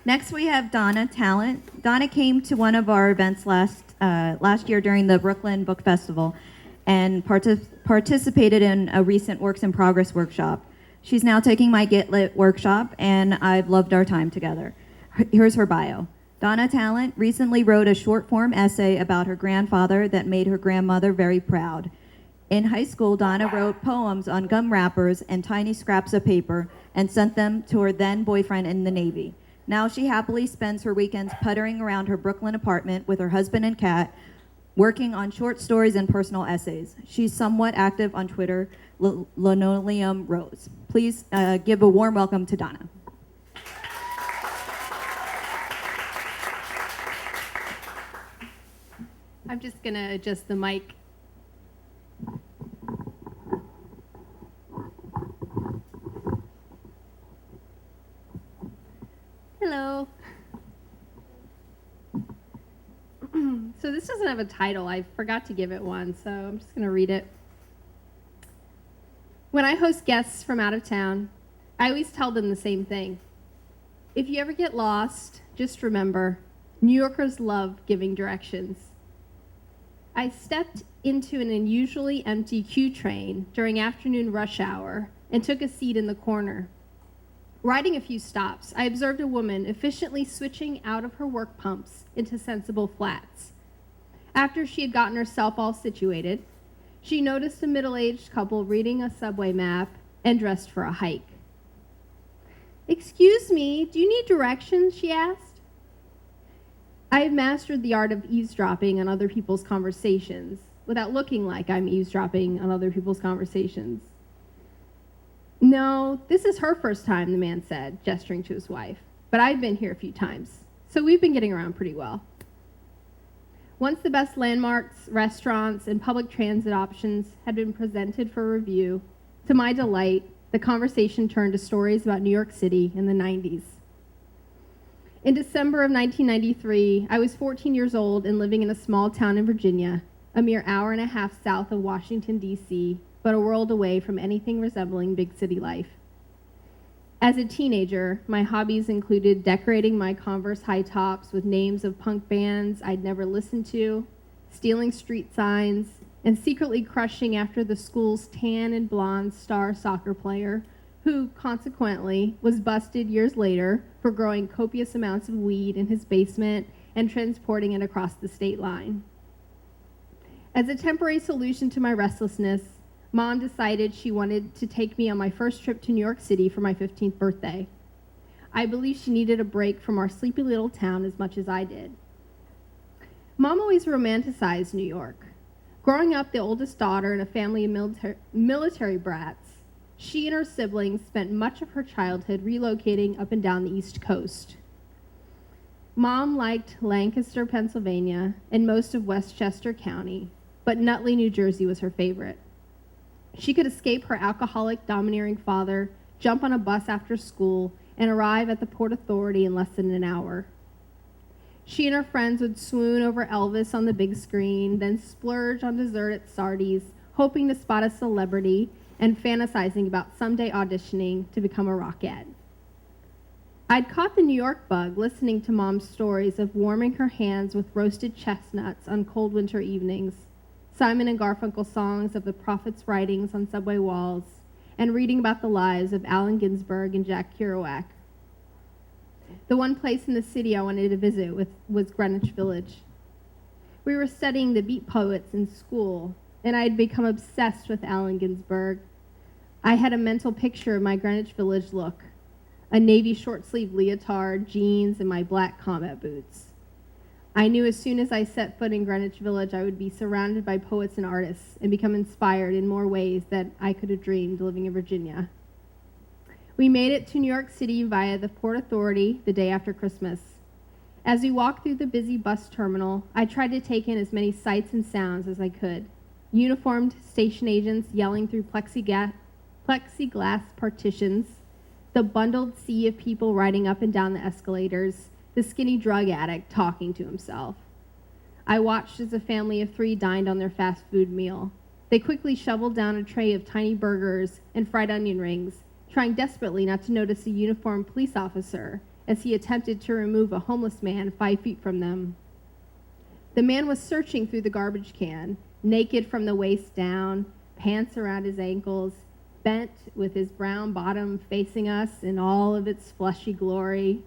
Next, we have Donna, Tallent. Donna came to one of our events last year during the Brooklyn Book Festival and participated in a recent Works in Progress workshop. She's now taking my Get Lit workshop, and I've loved our time together. Here's her bio. Donna Tallent recently wrote a short-form essay about her grandfather that made her grandmother very proud. In high school, Donna wrote poems on gum wrappers and tiny scraps of paper and sent them to her then-boyfriend in the Navy. Now she happily spends her weekends puttering around her Brooklyn apartment with her husband and cat, working on short stories and personal essays. She's somewhat active on Twitter, Linoleum Rose. Please give a warm welcome to Donna. I'm just going to adjust the mic. Hello. So this doesn't have a title. I forgot to give it one, so I'm just going to read it. When I host guests from out of town, I always tell them the same thing. If you ever get lost, just remember, New Yorkers love giving directions. I stepped into an unusually empty Q train during afternoon rush hour and took a seat in the corner. Riding a few stops, I observed a woman efficiently switching out of her work pumps into sensible flats. After she had gotten herself all situated, she noticed a middle-aged couple reading a subway map and dressed for a hike. "Excuse me, do you need directions?" she asked. I have mastered the art of eavesdropping on other people's conversations without looking like I'm eavesdropping on other people's conversations. "No, this is her first time," the man said, gesturing to his wife. "But I've been here a few times, so we've been getting around pretty well." Once the best landmarks, restaurants, and public transit options had been presented for review, to my delight, the conversation turned to stories about New York City in the 90s. In December of 1993, I was 14 years old and living in a small town in Virginia, a mere hour and a half south of Washington, D.C., but a world away from anything resembling big city life. As a teenager, my hobbies included decorating my Converse high tops with names of punk bands I'd never listened to, stealing street signs, and secretly crushing after the school's tan and blonde star soccer player, who, consequently, was busted years later for growing copious amounts of weed in his basement and transporting it across the state line. As a temporary solution to my restlessness, Mom decided she wanted to take me on my first trip to New York City for my 15th birthday. I believe she needed a break from our sleepy little town as much as I did. Mom always romanticized New York. Growing up the oldest daughter in a family of military brats, she and her siblings spent much of her childhood relocating up and down the East Coast. Mom liked Lancaster, Pennsylvania, and most of Westchester County, but Nutley, New Jersey was her favorite. She could escape her alcoholic, domineering father, jump on a bus after school, and arrive at the Port Authority in less than an hour. She and her friends would swoon over Elvis on the big screen, then splurge on dessert at Sardi's, hoping to spot a celebrity and fantasizing about someday auditioning to become a rockette. I'd caught the New York bug listening to Mom's stories of warming her hands with roasted chestnuts on cold winter evenings, Simon and Garfunkel songs of the Prophet's writings on subway walls, and reading about the lives of Allen Ginsberg and Jack Kerouac. The one place in the city I wanted to visit was Greenwich Village. We were studying the beat poets in school, and I had become obsessed with Allen Ginsberg. I had a mental picture of my Greenwich Village look, a navy short-sleeve leotard, jeans, and my black combat boots. I knew as soon as I set foot in Greenwich Village, I would be surrounded by poets and artists and become inspired in more ways than I could have dreamed living in Virginia. We made it to New York City via the Port Authority the day after Christmas. As we walked through the busy bus terminal, I tried to take in as many sights and sounds as I could. Uniformed station agents yelling through plexiglass partitions, the bundled sea of people riding up and down the escalators, the skinny drug addict talking to himself. I watched as a family of 3 dined on their fast food meal. They quickly shoveled down a tray of tiny burgers and fried onion rings, trying desperately not to notice a uniformed police officer as he attempted to remove a homeless man 5 feet from them. The man was searching through the garbage can, naked from the waist down, pants around his ankles, bent with his brown bottom facing us in all of its fleshy glory.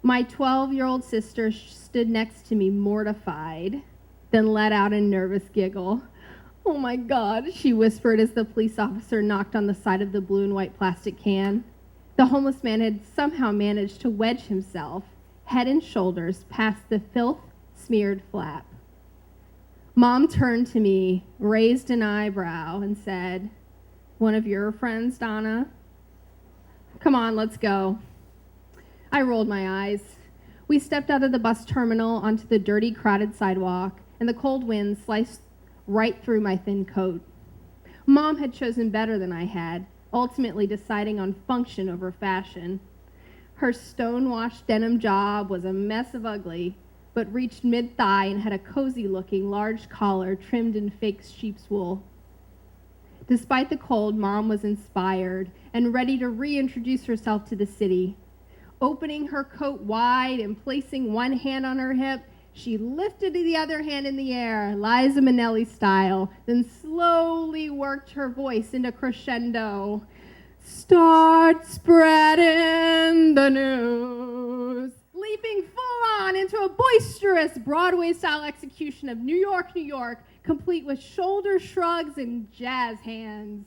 My 12-year-old sister stood next to me mortified, then let out a nervous giggle. "Oh my God," she whispered as the police officer knocked on the side of the blue and white plastic can. The homeless man had somehow managed to wedge himself, head and shoulders, past the filth-smeared flap. Mom turned to me, raised an eyebrow, and said, "One of your friends, Donna? Come on, let's go." I rolled my eyes. We stepped out of the bus terminal onto the dirty, crowded sidewalk, and the cold wind sliced right through my thin coat. Mom had chosen better than I had, ultimately deciding on function over fashion. Her stone-washed denim job was a mess of ugly, but reached mid-thigh and had a cozy-looking large collar trimmed in fake sheep's wool. Despite the cold, Mom was inspired and ready to reintroduce herself to the city. Opening her coat wide and placing one hand on her hip, she lifted the other hand in the air, Liza Minnelli style, then slowly worked her voice into crescendo. "Start spreading the news," leaping full on into a boisterous Broadway-style execution of New York, New York, complete with shoulder shrugs and jazz hands.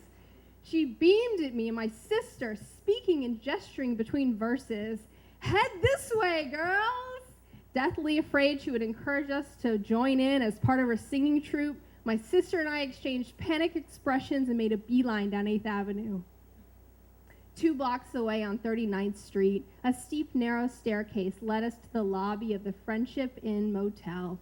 She beamed at me and my sister, speaking and gesturing between verses. "Head this way, girls!" Deathly afraid she would encourage us to join in as part of her singing troupe, my sister and I exchanged panicked expressions and made a beeline down 8th Avenue. 2 blocks away on 39th Street, a steep, narrow staircase led us to the lobby of the Friendship Inn Motel.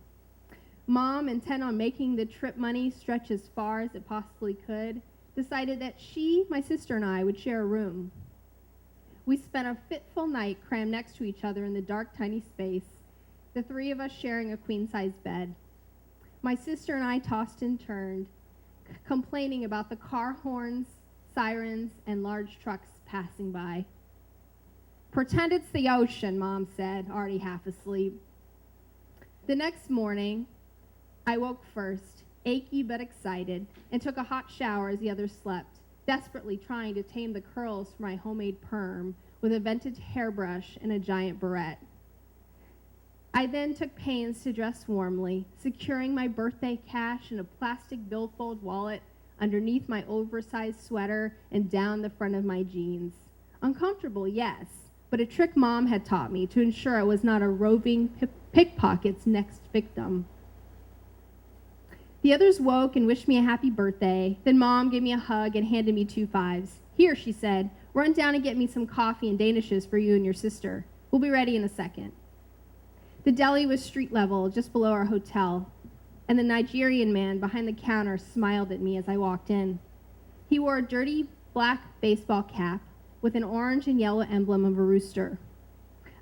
Mom, intent on making the trip money stretch as far as it possibly could, decided that she, my sister, and I would share a room. We spent a fitful night crammed next to each other in the dark, tiny space, the 3 of us sharing a queen-size bed. My sister and I tossed and turned, complaining about the car horns, sirens, and large trucks passing by. "Pretend it's the ocean," Mom said, already half asleep. The next morning, I woke first, achy but excited, and took a hot shower as the others slept, desperately trying to tame the curls for my homemade perm with a vintage hairbrush and a giant barrette. I then took pains to dress warmly, securing my birthday cash in a plastic billfold wallet underneath my oversized sweater and down the front of my jeans. Uncomfortable, yes, but a trick Mom had taught me to ensure I was not a roving pickpocket's next victim. The others woke and wished me a happy birthday. Then Mom gave me a hug and handed me 2 fives. "Here," she said, "run down and get me some coffee and danishes for you and your sister. We'll be ready in a second." The deli was street level, just below our hotel, and the Nigerian man behind the counter smiled at me as I walked in. He wore a dirty black baseball cap with an orange and yellow emblem of a rooster.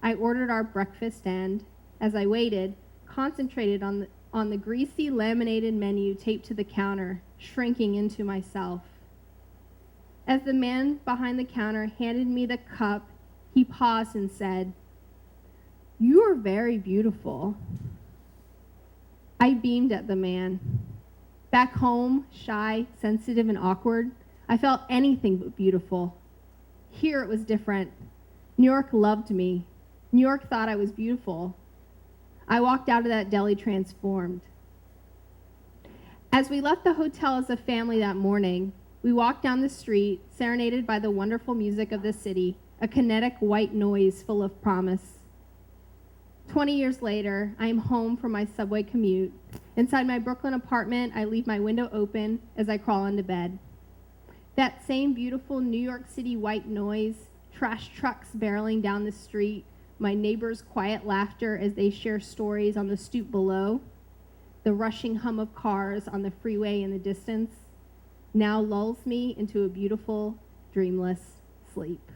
I ordered our breakfast and, as I waited, concentrated on the greasy laminated menu taped to the counter, shrinking into myself. As the man behind the counter handed me the cup, he paused and said, "You are very beautiful." I beamed at the man. Back home, shy, sensitive, and awkward, I felt anything but beautiful. Here it was different. New York loved me. New York thought I was beautiful. I walked out of that deli transformed. As we left the hotel as a family that morning, we walked down the street, serenaded by the wonderful music of the city, a kinetic white noise full of promise. 20 years later, I am home from my subway commute. Inside my Brooklyn apartment, I leave my window open as I crawl into bed. That same beautiful New York City white noise, trash trucks barreling down the street, my neighbors' quiet laughter as they share stories on the stoop below, the rushing hum of cars on the freeway in the distance, now lulls me into a beautiful, dreamless sleep.